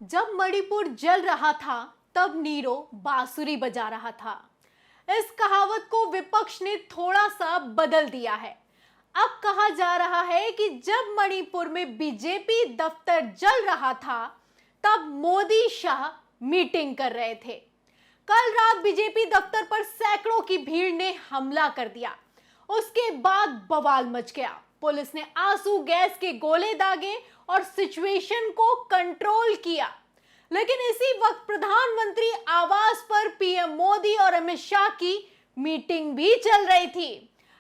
जब मणिपुर जल रहा था तब नीरो बांसुरी बजा रहा था। इस कहावत को विपक्ष ने थोड़ा सा बदल दिया है। अब कहा जा रहा है कि जब मणिपुर में बीजेपी दफ्तर जल रहा था तब मोदी शाह मीटिंग कर रहे थे। कल रात बीजेपी दफ्तर पर सैकड़ों की भीड़ ने हमला कर दिया। उसके बाद बवाल मच गया। पुलिस ने आंसू गैस के गोले दागे और सिचुएशन को कंट्रोल किया। लेकिन इसी वक्त प्रधानमंत्री आवास पर पीएम मोदी और अमित शाह की मीटिंग भी चल रही थी।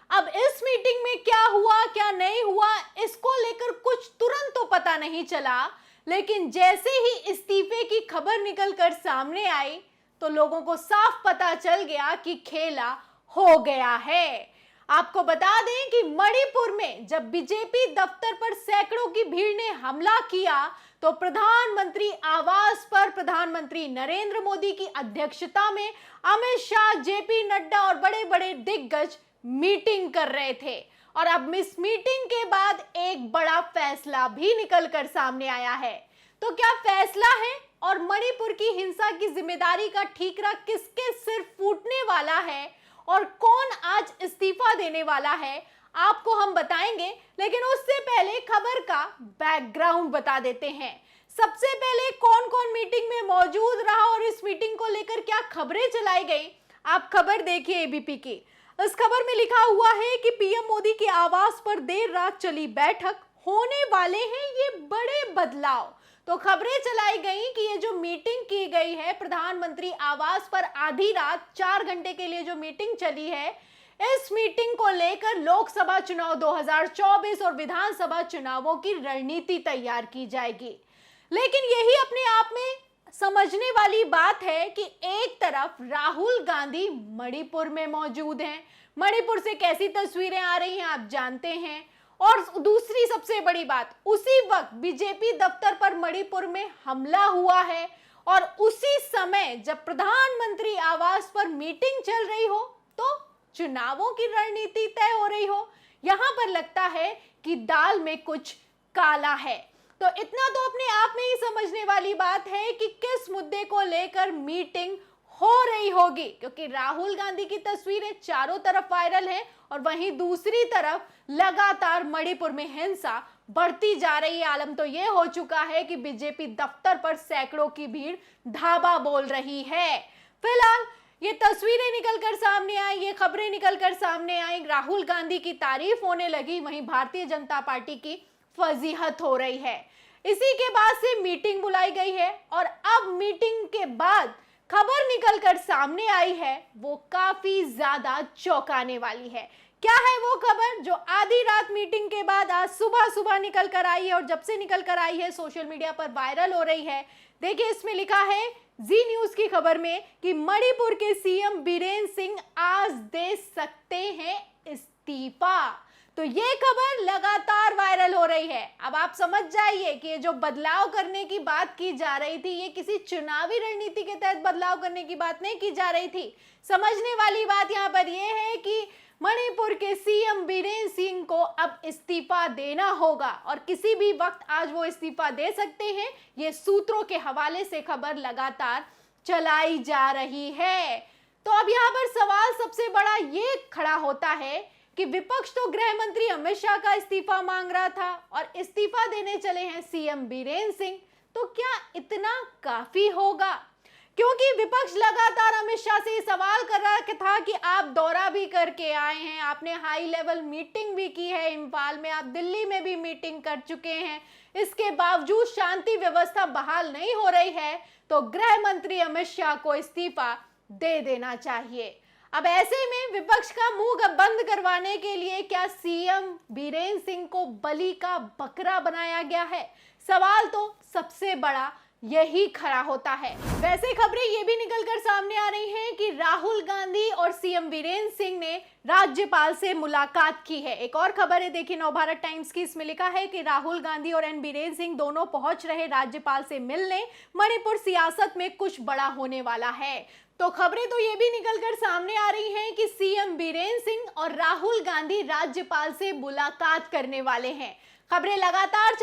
अब इस मीटिंग में क्या हुआ क्या नहीं हुआ इसको लेकर कुछ तुरंत तो पता नहीं चला, लेकिन जैसे ही इस्तीफे की खबर निकलकर सामने आई तो लोगों को साफ पता चल गया कि खेला हो गया है। आपको बता दें कि मणिपुर में जब बीजेपी दफ्तर पर सैकड़ों की भीड़ ने हमला किया तो प्रधानमंत्री आवास पर प्रधानमंत्री नरेंद्र मोदी की अध्यक्षता में अमित शाह, जेपी नड्डा और बड़े बड़े दिग्गज मीटिंग कर रहे थे। और अब इस मीटिंग के बाद एक बड़ा फैसला भी निकलकर सामने आया है। तो क्या फैसला है और मणिपुर की हिंसा की जिम्मेदारी का ठीकरा किसके सिर फूटने वाला है और कौन आज इस्तीफा देने वाला है, आपको हम बताएंगे। लेकिन उससे पहले खबर का बैकग्राउंड बता देते हैं। सबसे पहले कौन कौन मीटिंग में मौजूद रहा और इस मीटिंग को लेकर क्या खबरें चलाई गई, आप खबर देखिए एबीपी की। इस खबर में लिखा हुआ है कि पीएम मोदी के आवास पर देर रात चली बैठक, होने वाले हैं ये बड़े बदलाव। तो खबरें चलाई गई कि ये जो मीटिंग की गई है प्रधानमंत्री आवास पर आधी रात 4 घंटे के लिए जो मीटिंग चली है, इस मीटिंग को लेकर लोकसभा चुनाव 2024 और विधानसभा चुनावों की रणनीति तैयार की जाएगी। लेकिन यही अपने आप में समझने वाली बात है कि एक तरफ राहुल गांधी मणिपुर में मौजूद हैं, मणिपुर से कैसी तस्वीरें आ रही हैं आप जानते हैं, और दूसरी सबसे बड़ी बात, उसी वक्त बीजेपी दफ्तर पर मणिपुर में हमला हुआ है और उसी समय जब प्रधानमंत्री आवास पर मीटिंग चल रही हो तो चुनावों की रणनीति तय हो रही हो। यहां पर लगता है कि दाल में कुछ काला है। तो इतना तो अपने आप में ही समझने वाली बात है कि किस मुद्दे को लेकर मीटिंग हो रही होगी, क्योंकि राहुल गांधी की तस्वीरें चारों तरफ वायरल हैं और वहीं दूसरी तरफ लगातार मणिपुर में हिंसा बढ़ती जा रही है। आलम तो यह हो चुका है कि बीजेपी दफ्तर पर सैकड़ों की भीड़ धावा बोल रही है। फिलहाल ये तस्वीरें निकलकर सामने आई, ये खबरें निकलकर सामने आई, राहुल गांधी की तारीफ होने लगी, वहीं भारतीय जनता पार्टी की फजीहत हो रही है। इसी के बाद से मीटिंग बुलाई गई है और अब मीटिंग के बाद खबर निकलकर सामने आई है वो काफी ज्यादा चौंकाने वाली है। क्या है वो खबर जो आधी रात मीटिंग के बाद आज सुबह सुबह निकल कर आई है और जब से निकल कर आई है सोशल मीडिया पर वायरल हो रही है। देखिए, इसमें लिखा है जी न्यूज की खबर में कि मणिपुर के सीएम बीरेन सिंह आज दे सकते हैं इस्तीफा। तो ये खबर लगातार वायरल हो रही है। अब आप समझ जाइए कि ये जो बदलाव करने की बात की जा रही थी, ये किसी चुनावी रणनीति के तहत बदलाव करने की बात नहीं की जा रही थी। समझने वाली बात यहाँ पर यह है कि मणिपुर के सीएम बीरेन सिंह को अब इस्तीफा देना होगा और किसी भी वक्त आज वो इस्तीफा दे सकते हैं। ये सूत्रों के हवाले से खबर लगातार चलाई जा रही है। तो अब यहाँ पर सवाल सबसे बड़ा ये खड़ा होता है कि विपक्ष तो गृह मंत्री अमित शाह का इस्तीफा मांग रहा था और इस्तीफा देने चले हैं सीएम बीरेन सिंह। तो क्या इतना काफी होगा? क्योंकि विपक्ष लगातार अमित शाह से सवाल कर रहा था कि आप दौरा भी करके आए हैं, आपने हाई लेवल मीटिंग भी की है इम्फाल में, आप दिल्ली में भी मीटिंग कर चुके हैं, इसके बावजूद शांति व्यवस्था बहाल नहीं हो रही है, तो गृह मंत्री अमित शाह को इस्तीफा दे देना चाहिए। अब ऐसे में विपक्ष का मुंह बंद करवाने के लिए क्या सीएम बीरेन सिंह को बलि का बकरा बनाया गया है? सवाल तो सबसे बड़ा यही खड़ा होता है। वैसे खबरें ये भी निकलकर सामने आ रही हैं कि राहुल गांधी और सीएम बीरेन सिंह ने राज्यपाल से मुलाकात की है। एक और खबर है, देखिए नवभारत टाइम्स की, इसमें लिखा है कि राहुल गांधी और एन बीरेन सिंह दोनों पहुंच रहे राज्यपाल से मिलने, मणिपुर सियासत में कुछ बड़ा होने वाला है। तो खबरें तो ये भी निकलकर सामने आ रही हैं कि सीएम बीरेन सिंह और राहुल गांधी राज्यपाल से मुलाकात करने वाले हैं। खबरें लगातार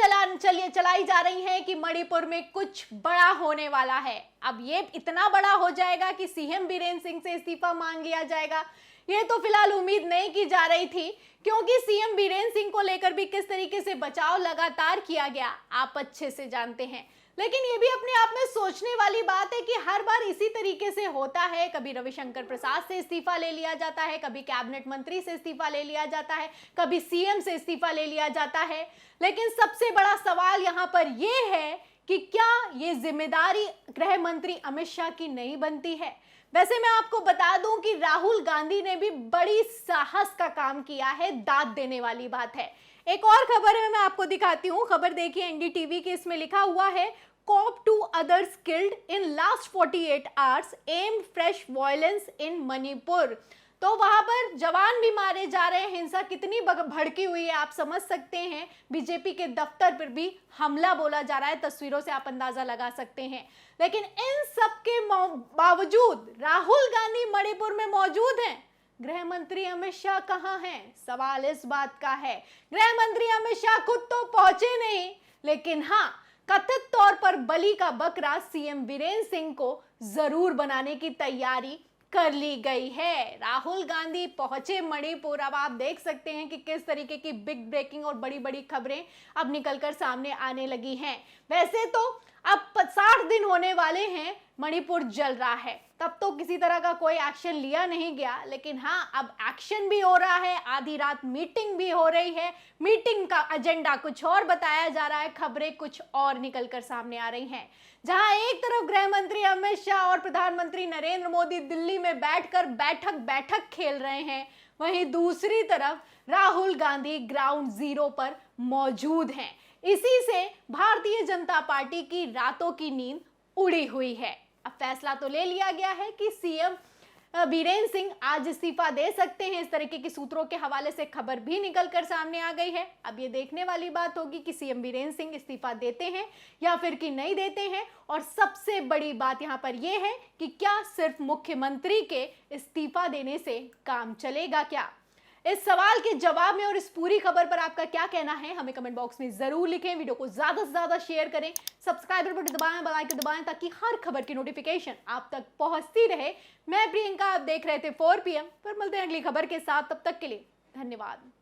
चलाई जा रही हैं कि मणिपुर में कुछ बड़ा होने वाला है। अब ये इतना बड़ा हो जाएगा कि सीएम बीरेन सिंह से इस्तीफा मांग लिया जाएगा, ये तो फिलहाल उम्मीद नहीं की जा रही थी, क्योंकि सीएम बीरेन सिंह को लेकर भी किस तरीके से बचाव लगातार किया गया आप अच्छे से जानते हैं। लेकिन ये भी अपने आप में सोचने वाली बात है कि हर बार इसी तरीके से होता है। कभी रविशंकर प्रसाद से इस्तीफा ले लिया जाता है, कभी कैबिनेट मंत्री से इस्तीफा ले लिया जाता है, कभी सीएम से इस्तीफा ले लिया जाता है। लेकिन सबसे बड़ा सवाल यहाँ पर यह है कि क्या ये जिम्मेदारी गृह मंत्री अमित शाह की नहीं बनती है। वैसे मैं आपको बता दूं कि राहुल गांधी ने भी बड़ी साहस का काम किया है, दाद देने वाली बात है। एक और खबर है, मैं आपको दिखाती हूँ। खबर देखिए एनडीटीवी के, इसमें लिखा हुआ है corp 2 others killed in last 48 hours aimed fresh violence in Manipur. तो वहां पर जवान भी मारे जा रहे हैं। हिंसा कितनी भड़की हुई है आप समझ सकते हैं। बीजेपी के दफ्तर पर भी हमला बोला जा रहा है, तस्वीरों से आप अंदाजा लगा सकते हैं। लेकिन इन सब के बावजूद राहुल गांधी मणिपुर में मौजूद हैं। गृह मंत्री अमित शाह कहां हैं? सवाल इस बात का है। गृह मंत्री अमित शाह खुद तो पहुंचे नहीं, लेकिन हाँ, कथित तौर पर बलि का बकरा सीएम बीरेन सिंह को जरूर बनाने की तैयारी कर ली गई है। राहुल गांधी पहुंचे मणिपुर। अब आप देख सकते हैं कि किस तरीके की बिग ब्रेकिंग और बड़ी बड़ी खबरें अब निकलकर सामने आने लगी हैं। वैसे तो अब 60 दिन होने वाले हैं, मणिपुर जल रहा है, तब तो किसी तरह का कोई एक्शन लिया नहीं गया। लेकिन हाँ, अब एक्शन भी हो रहा है, आधी रात मीटिंग भी हो रही है। मीटिंग का एजेंडा कुछ और बताया जा रहा है, खबरें कुछ और निकलकर सामने आ रही हैं। जहां एक तरफ गृह मंत्री अमित शाह और प्रधानमंत्री नरेंद्र मोदी दिल्ली में बैठकर बैठक खेल रहे हैं, वहीं दूसरी तरफ राहुल गांधी ग्राउंड जीरो पर मौजूद हैं। इसी से भारतीय जनता पार्टी की रातों की नींद उड़ी हुई है। अब फैसला तो ले लिया गया है कि सीएम बीरेन सिंह आज इस्तीफा दे सकते हैं। इस तरीके के सूत्रों के हवाले से खबर भी निकलकर सामने आ गई है। अब ये देखने वाली बात होगी कि सीएम बीरेन सिंह इस्तीफा देते हैं या फिर कि नहीं देते हैं। और सबसे बड़ी बात यहाँ पर यह है कि क्या सिर्फ मुख्यमंत्री के इस्तीफा देने से काम चलेगा क्या? इस सवाल के जवाब में और इस पूरी खबर पर आपका क्या कहना है, हमें कमेंट बॉक्स में जरूर लिखें। वीडियो को ज्यादा से ज्यादा शेयर करें, सब्सक्राइबर बटन दबाएं, बेल आइकन दबाएं, ताकि हर खबर की नोटिफिकेशन आप तक पहुंचती रहे। मैं प्रियंका, आप देख रहे थे 4 PM पर। मिलते हैं अगली खबर के साथ, तब तक के लिए धन्यवाद।